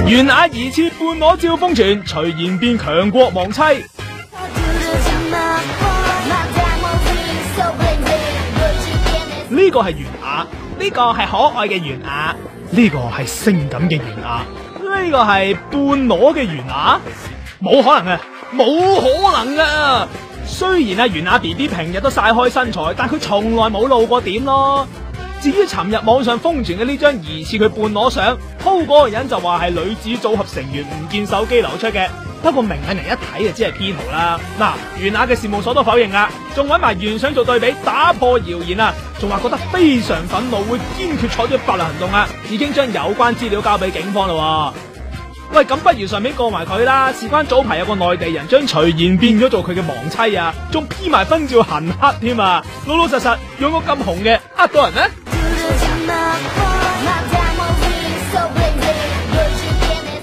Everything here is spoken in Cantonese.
袁雅疑似半裸照瘋傳，徐賢變強國亡妻。呢個係袁雅，呢個係可愛嘅袁雅，呢個係性感嘅袁雅，呢個係半裸嘅袁雅，冇可能嘅，冇可能噶。雖然阿袁雅 BB 平日都晒開身材，但佢從來冇露過點咯。至於尋日網上瘋傳嘅呢張疑似佢半裸相，po嗰個人就話係女子組合成員唔見手機流出嘅，不過明眼人一睇就知係 P 圖啦。嗱，袁雅嘅事務所都否認啦，仲揾埋原相做對比，打破謠言啊，仲話覺得非常憤怒，會堅決採取法律行動啊，已經將有關資料交俾警方啦。喂，咁不如順便告埋佢啦，事關早排有個內地人將徐賢變咗做佢嘅亡妻啊，仲 P 埋婚照行乞添啊，老老實實用個咁紅嘅呃到人咩？